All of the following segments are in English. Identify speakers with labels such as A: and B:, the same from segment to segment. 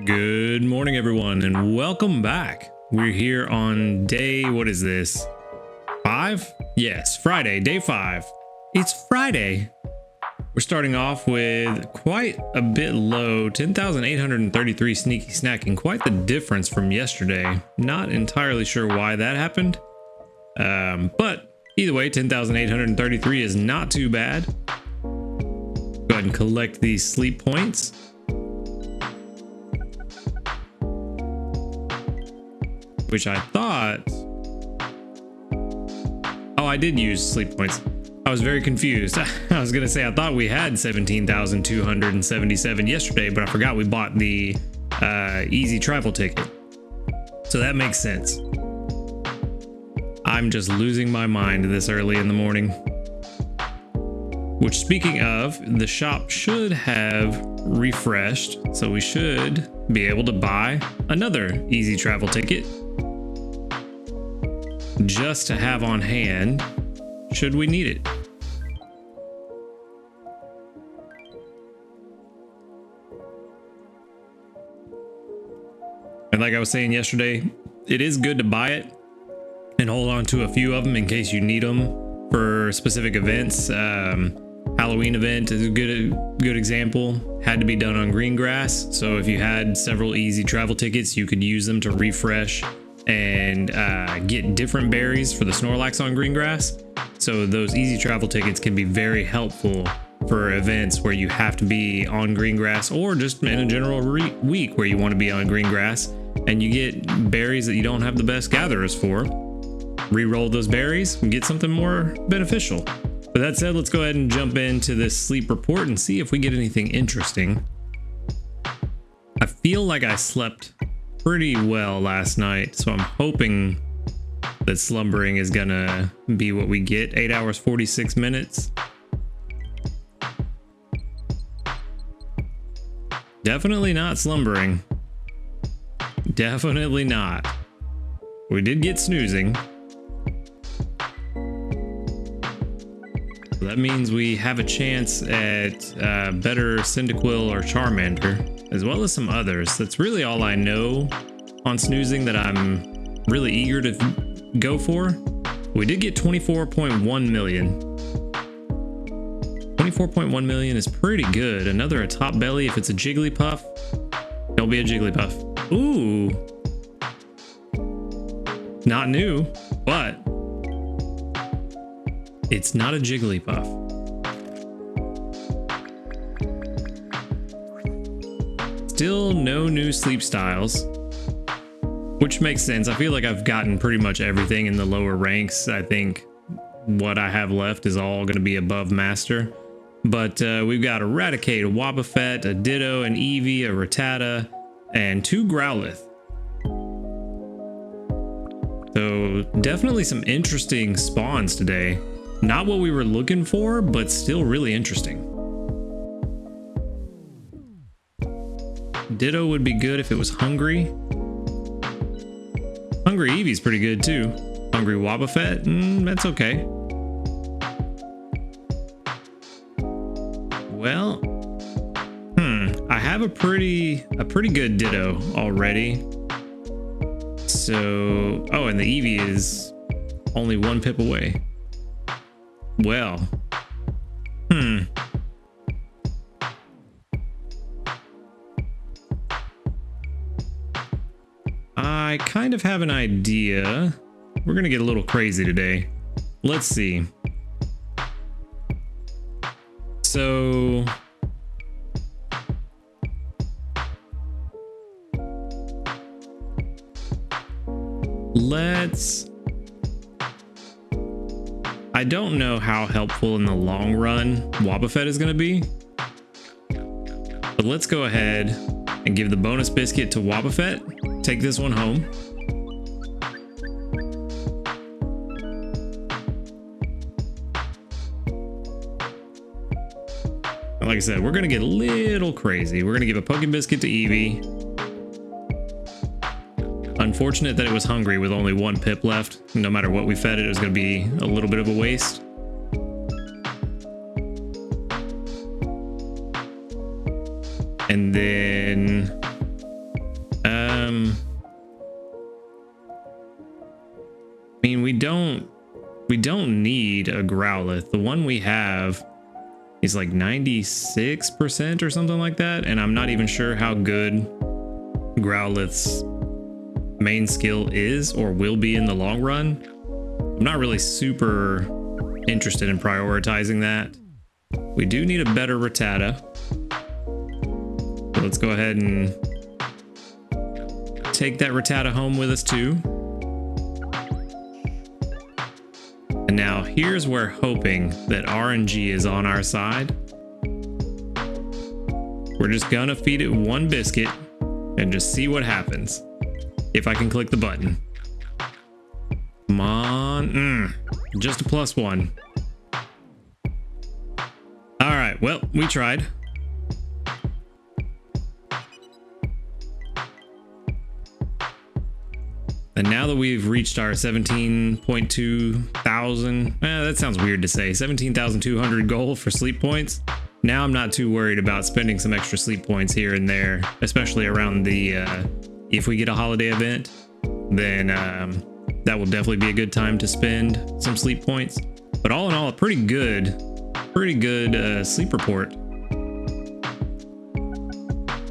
A: Good morning, everyone, and welcome back. We're here on day, what is this? 5? Yes, Friday, day 5. It's Friday. We're starting off with quite a bit low, 10,833 sneaky snacking. Quite the difference from yesterday. Not entirely sure why that happened. But either way, 10,833 is not too bad. Go ahead and collect these sleep points. Which I thought... Oh, I did use sleep points. I was very confused. I was going to say I thought we had 17,277 yesterday, but I forgot we bought the easy travel ticket. So that makes sense. I'm just losing my mind this early in the morning. Which, speaking of, the shop should have refreshed, so we should be able to buy another easy travel ticket just to have on hand should we need it. And like I was saying yesterday, it is good to buy it and hold on to a few of them in case you need them for specific events. Halloween event is a good example. Had to be done on green grass, so if you had several easy travel tickets, you could use them to refresh and get different berries for the Snorlax on green grass. So those easy travel tickets can be very helpful for events where you have to be on green grass, or just in a general week where you want to be on green grass and you get berries that you don't have the best gatherers for. Re-roll those berries and get something more beneficial. With that said, let's go ahead and jump into this sleep report and see if we get anything interesting. I feel like I slept pretty well last night, so I'm hoping that slumbering is gonna be what we get. 8 hours 46 minutes. Definitely not slumbering. Definitely not. We did get snoozing. So that means we have a chance at better Cyndaquil or Charmander, as well as some others. That's really all I know on snoozing that I'm really eager to go for. We did get 24.1 million. 24.1 million is pretty good. Another atop belly. If it's a Jigglypuff, it'll be a Jigglypuff. Ooh. Not new, but it's not a Jigglypuff. Still no new sleep styles, which makes sense. I feel like I've gotten pretty much everything in the lower ranks. I think what I have left is all going to be above Master. But we've got a Raticate, a Wobbuffet, a Ditto, an Eevee, a Rattata, and 2 Growlithe. So definitely some interesting spawns today. Not what we were looking for, but still really interesting. Ditto would be good if it was hungry. Hungry Eevee's pretty good too. Hungry Wobbuffet, that's okay. Well, I have a pretty good Ditto already. So, oh, and the Eevee is only 1 pip away. Well, I kind of have an idea. We're gonna get a little crazy today. Let's see. So I don't know how helpful in the long run Wobbuffet is going to be, but let's go ahead and give the bonus biscuit to Wobbuffet. Take this one home. Like I said, we're going to get a little crazy. We're going to give a Poke Biscuit to Eevee. Unfortunate that it was hungry with only 1 pip left. No matter what we fed it, it was going to be a little bit of a waste. And then don't need a Growlithe. The one we have is like 96% or something like that, and I'm not even sure how good Growlithe's main skill is or will be in the long run. I'm not really super interested in prioritizing that. We do need a better Rattata. So let's go ahead and take that Rattata home with us too. And now here's where hoping that RNG is on our side. We're just gonna feed it one biscuit and just see what happens. If I can click the button. Come on. Just a +1. All right, well, we tried. And now that we've reached our 17.2 thousand, that sounds weird to say, 17,200 goal for sleep points. Now I'm not too worried about spending some extra sleep points here and there, especially around the, if we get a holiday event, then that will definitely be a good time to spend some sleep points. But all in all, a pretty good sleep report.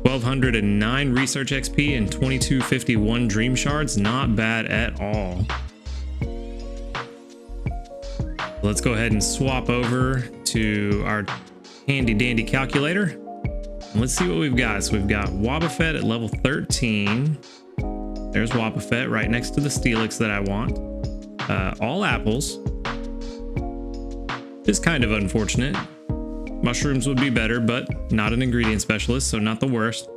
A: 1209 research XP and 2251 dream shards. Not bad at all. Let's go ahead and swap over to our handy dandy calculator. Let's see what we've got. So we've got Wobbuffet at level 13. There's Wobbuffet right next to the Steelix that I want. All apples. It's kind of unfortunate. Mushrooms would be better, but not an ingredient specialist, so not the worst.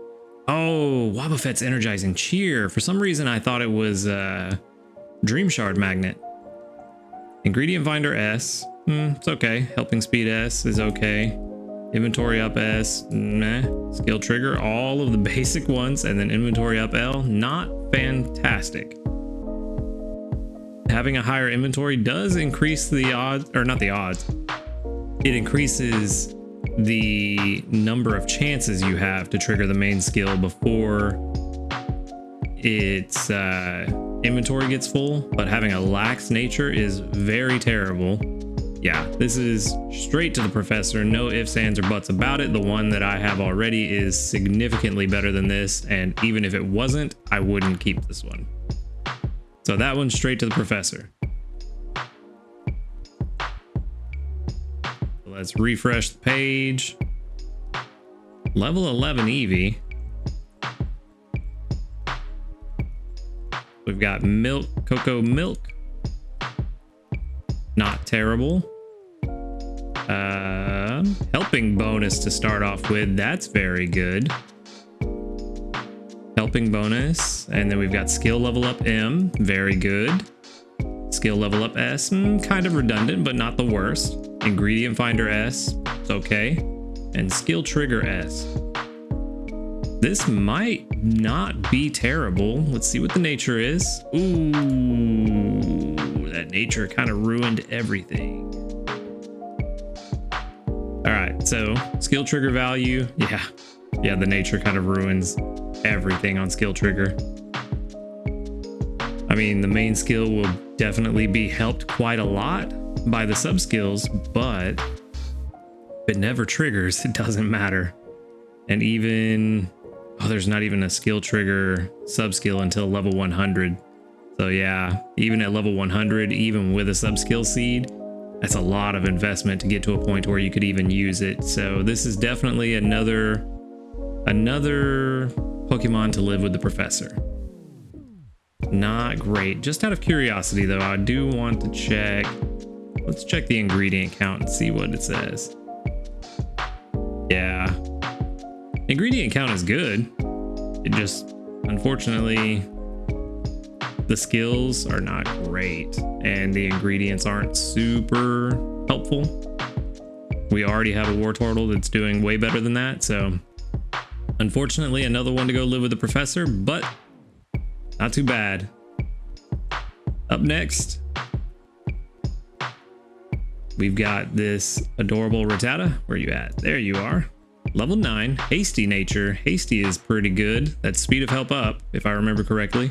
A: Oh, Wobbuffet's energizing cheer. For some reason, I thought it was Dream Shard Magnet. Ingredient Finder S. It's okay. Helping Speed S is okay. Inventory Up S. Meh. Skill Trigger. All of the basic ones. And then Inventory Up L. Not fantastic. Having a higher inventory does increase the odds, or not the odds. It increases the number of chances you have to trigger the main skill before its inventory gets full, but having a lax nature is very terrible. Yeah, this is straight to the professor. No ifs, ands, or buts about it. The one that I have already is significantly better than this, and even if it wasn't, I wouldn't keep this one. So that one's straight to the professor. Let's refresh the page. Level 11 Eevee. We've got milk, cocoa milk. Not terrible. Helping bonus to start off with. That's very good. Helping bonus. And then we've got skill level up M. Very good. Skill level up S. Kind of redundant, but not the worst. Ingredient Finder S, it's okay. And Skill Trigger S. This might not be terrible. Let's see what the nature is. Ooh, that nature kind of ruined everything. All right, so Skill Trigger value, yeah, the nature kind of ruins everything on Skill Trigger. I mean, the main skill will definitely be helped quite a lot by the sub skills, but if it never triggers, it doesn't matter. And even, there's not even a skill trigger sub skill until level 100. So yeah, even at level 100, even with a sub skill seed, that's a lot of investment to get to a point where you could even use it. So this is definitely another Pokemon to live with the professor. Not great. Just out of curiosity though, I do want to check. Let's check the ingredient count and see what it says. Yeah. Ingredient count is good. It just, unfortunately, the skills are not great and the ingredients aren't super helpful. We already have a Wartortle that's doing way better than that, so unfortunately another one to go live with the professor, but not too bad. Up next, we've got this adorable Rattata. Where you at? There you are. Level 9, Hasty nature. Hasty is pretty good. That's speed of help up, if I remember correctly.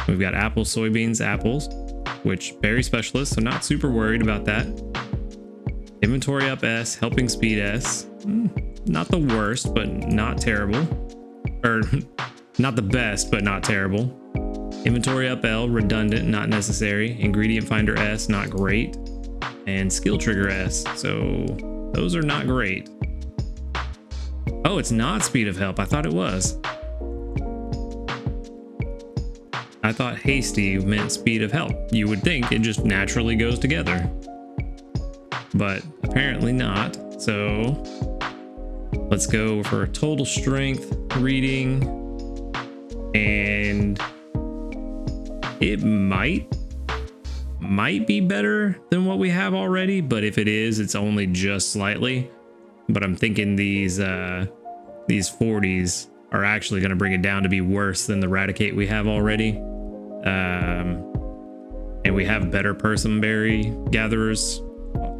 A: We've got apples, soybeans, apples. which berry specialist, so not super worried about that. Inventory up S, helping speed S. Not the worst, but not terrible. Or not the best, but not terrible. Inventory up L, redundant, not necessary. Ingredient finder S, not great. And skill trigger S, so those are not great. Oh, it's not speed of help. I thought it was. I thought hasty meant speed of help. You would think it just naturally goes together. But apparently not. So let's go for total strength reading. And it might be better than what we have already, but if it is, it's only just slightly. But I'm thinking these 40s are actually going to bring it down to be worse than the Raticate we have already. And we have better Persimberry gatherers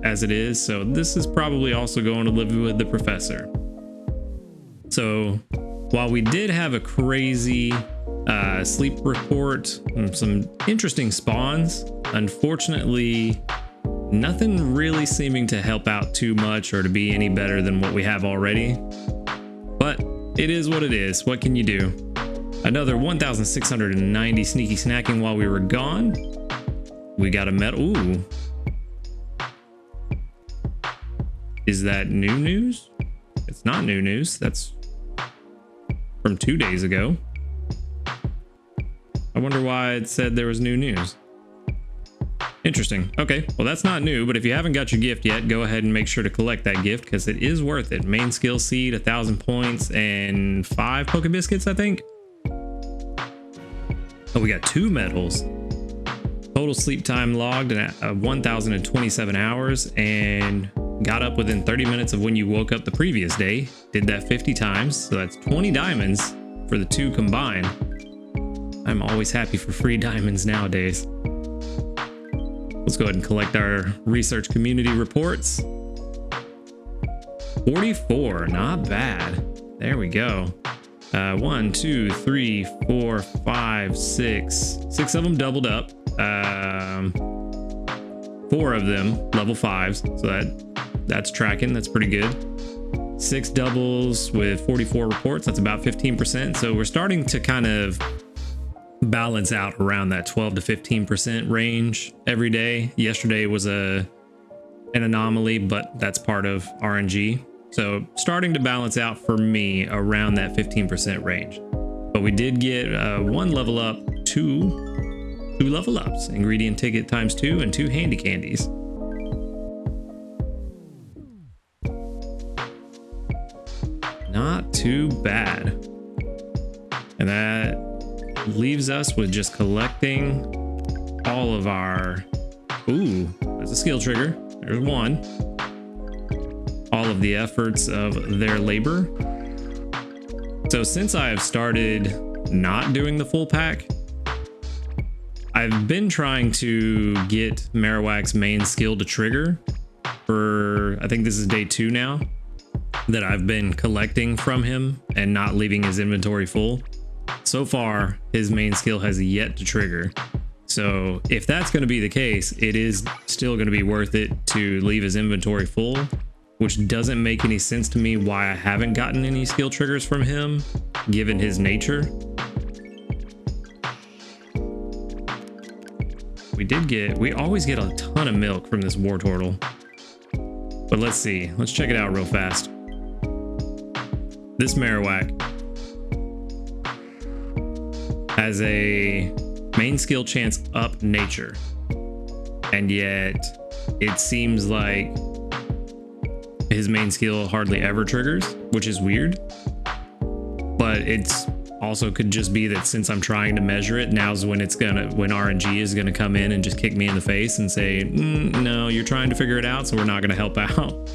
A: as it is, so this is probably also going to live with the professor. So while we did have a crazy sleep report and some interesting spawns, unfortunately nothing really seeming to help out too much or to be any better than what we have already. But it is what it is. What can you do? Another 1,690 sneaky snacking while we were gone. We got a medal. Ooh. Is that new news? It's not new news. That's from 2 days ago. I wonder why it said there was new news. Interesting. Okay, well that's not new, but if you haven't got your gift yet, go ahead and make sure to collect that gift because it is worth it. Main skill seed, 1,000 points, and 5 Poke Biscuits, I think. Oh, we got 2 medals. Total sleep time logged at 1,027 hours and got up within 30 minutes of when you woke up the previous day. Did that 50 times, so that's 20 diamonds for the 2 combined. I'm always happy for free diamonds nowadays. Let's go ahead and collect our research community reports. 44, not bad. There we go. 1, 2, 3, 4, 5, 6. 6 of them doubled up. 4 of them level 5s, so that's tracking. That's pretty good. 6 doubles with 44 reports. That's about 15%. So we're starting to kind of balance out around that 12 to 15% range every day. Yesterday was an anomaly, but that's part of RNG. So starting to balance out for me around that 15% range. But we did get 1 level up, 2 level ups, ingredient ticket times 2 and 2 handy candies. Not too bad. And that leaves us with just collecting all of our, ooh, that's a skill trigger. There's 1. All of the efforts of their labor. So since I have started not doing the full pack, I've been trying to get Marowak's main skill to trigger for, I think this is day 2 now, that I've been collecting from him and not leaving his inventory full. So far, his main skill has yet to trigger. So if that's going to be the case, it is still going to be worth it to leave his inventory full, which doesn't make any sense to me why I haven't gotten any skill triggers from him, given his nature. We always get a ton of milk from this Wartortle. But let's see, let's check it out real fast. This Marowak has a main skill chance up nature, and yet it seems like his main skill hardly ever triggers, which is weird. But it's also could just be that since I'm trying to measure it, now's when when RNG is gonna come in and just kick me in the face and say, no, you're trying to figure it out, so we're not gonna help out.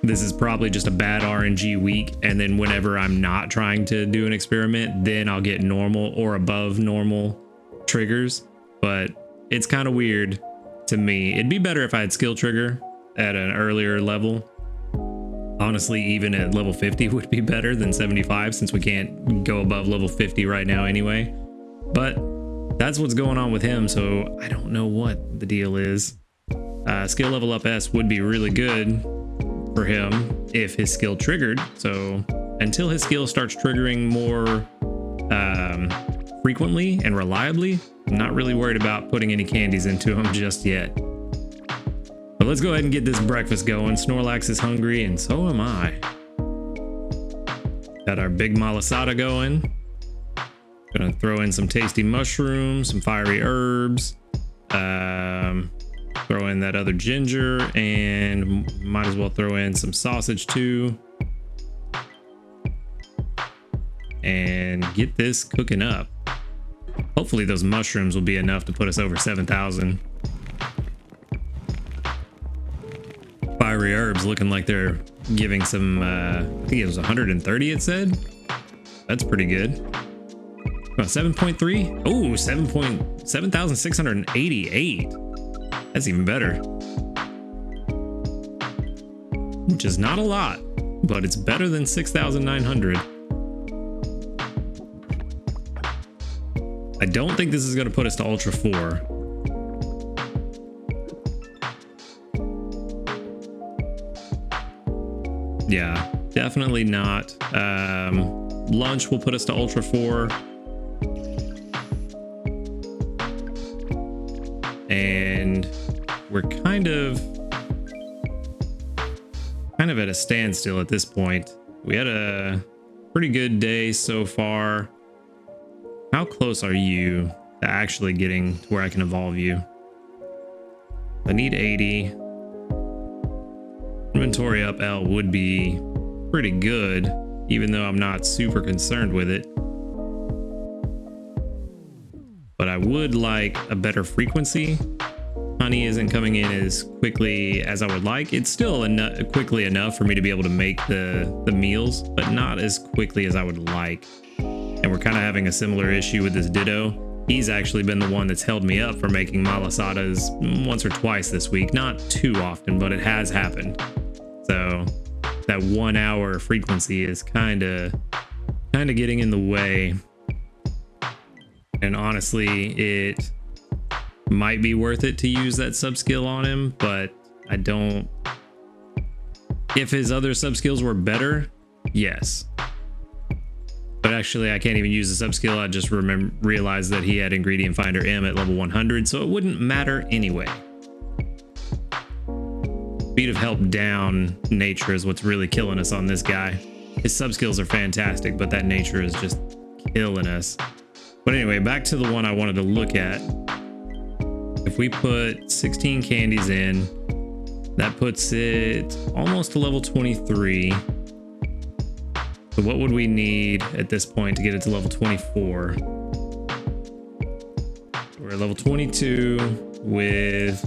A: This is probably just a bad RNG week, and then whenever I'm not trying to do an experiment, then I'll get normal or above normal triggers. But it's kind of weird to me. It'd be better if I had skill trigger at an earlier level. Honestly, even at level 50 would be better than 75, since we can't go above level 50 right now anyway. But that's what's going on with him. So I don't know what the deal is. Skill level up S would be really good for him if his skill triggered. So until his skill starts triggering more frequently and reliably, I'm not really worried about putting any candies into him just yet. But let's go ahead and get this breakfast going. Snorlax is hungry, and so am I. Got our big malasada going. Gonna throw in some tasty mushrooms, some fiery herbs. Throw in that other ginger, and might as well throw in some sausage too. And get this cooking up. Hopefully those mushrooms will be enough to put us over 7,000. Fiery herbs looking like they're giving some, I think it was 130 it said. That's pretty good. 7.3? Oh, 7,688. That's even better. Which is not a lot, but it's better than 6,900. I don't think this is going to put us to Ultra 4. Yeah, definitely not. Lunch will put us to Ultra 4. And we're kind of at a standstill at this point. We had a pretty good day so far. How close are you to actually getting to where I can evolve you? I need 80. Inventory up L would be pretty good, even though I'm not super concerned with it. But I would like a better frequency. Honey isn't coming in as quickly as I would like. It's still quickly enough for me to be able to make the meals, but not as quickly as I would like. And we're kind of having a similar issue with this Ditto. He's actually been the one that's held me up for making malasadas once or twice this week. Not too often, but it has happened. So that 1 hour frequency is kind of getting in the way. And honestly, it might be worth it to use that sub skill on him, but I don't. If his other sub skills were better, yes. But actually, I can't even use the sub skill. I just realized that he had Ingredient Finder M at level 100, so it wouldn't matter anyway. Speed of help down nature is what's really killing us on this guy. His sub skills are fantastic, but that nature is just killing us. But anyway, back to the one I wanted to look at. If we put 16 candies in, that puts it almost to level 23. So what would we need at this point to get it to level 24? We're at level 22 with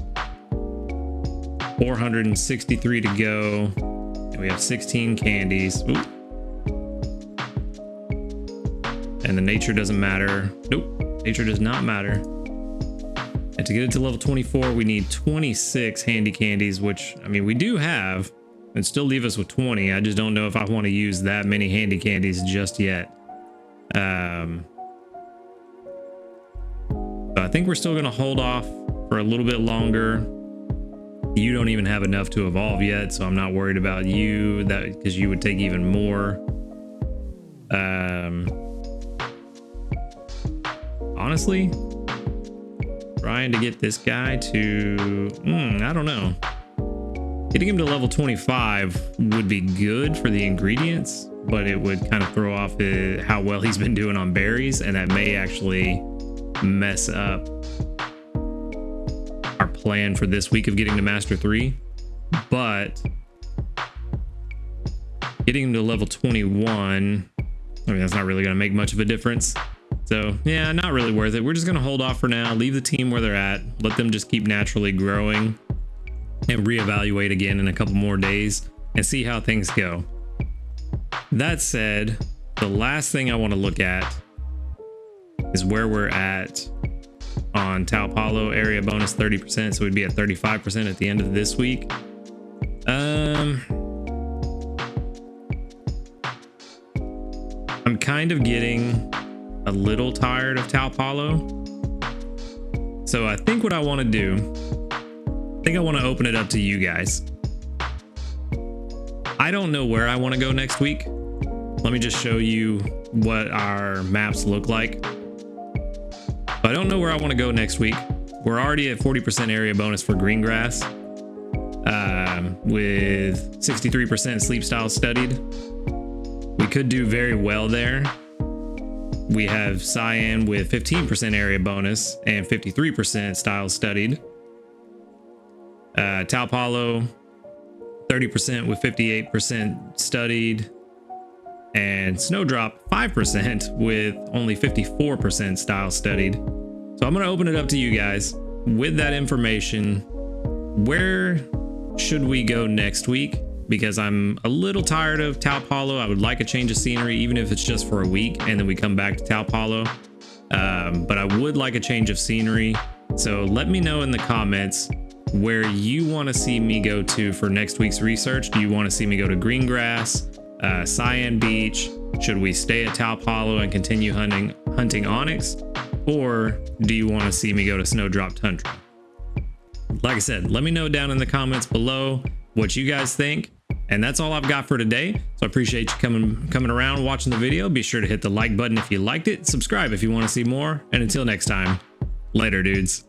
A: 463 to go. And we have 16 candies. Ooh. And the nature doesn't matter. Nope, nature does not matter. And to get it to level 24, we need 26 handy candies, which, I mean, we do have, and still leave us with 20. I just don't know if I want to use that many handy candies just yet. So I think we're still going to hold off for a little bit longer. You don't even have enough to evolve yet, so I'm not worried about you, that because you would take even more. Honestly, trying to get this guy to, I don't know. Getting him to level 25 would be good for the ingredients, but it would kind of throw off how well he's been doing on berries, and that may actually mess up our plan for this week of getting to Master 3. But getting him to level 21, I mean, that's not really going to make much of a difference. So yeah, not really worth it. We're just going to hold off for now, leave the team where they're at, let them just keep naturally growing, and reevaluate again in a couple more days and see how things go. That said, the last thing I want to look at is where we're at on Tau Paulo area bonus 30%. So we'd be at 35% at the end of this week. I'm kind of getting a little tired of Tau Paulo. So I think what I want to do, I think I want to open it up to you guys. I don't know where I want to go next week. Let me just show you what our maps look like. I don't know where I want to go next week. We're already at 40% area bonus for green grass, with 63% sleep style studied. We could do very well there. We have cyan with 15% area bonus and 53% style studied. Tau Palo, 30% with 58% studied. And Snowdrop, 5% with only 54% style studied. So I'm going to open it up to you guys. With that information, where should we go next week? Because I'm a little tired of Tau Palo. I would like a change of scenery, even if it's just for a week, and then we come back to Tau Palo. But I would like a change of scenery. So let me know in the comments where you want to see me go to for next week's research. Do you want to see me go to Greengrass, Cyan Beach? Should we stay at Tau Palo and continue hunting onyx? Or do you want to see me go to Snowdrop Tundra? Like I said, let me know down in the comments below what you guys think. And that's all I've got for today. So I appreciate you coming around, watching the video. Be sure to hit the like button if you liked it. Subscribe if you want to see more. And until next time, later, dudes.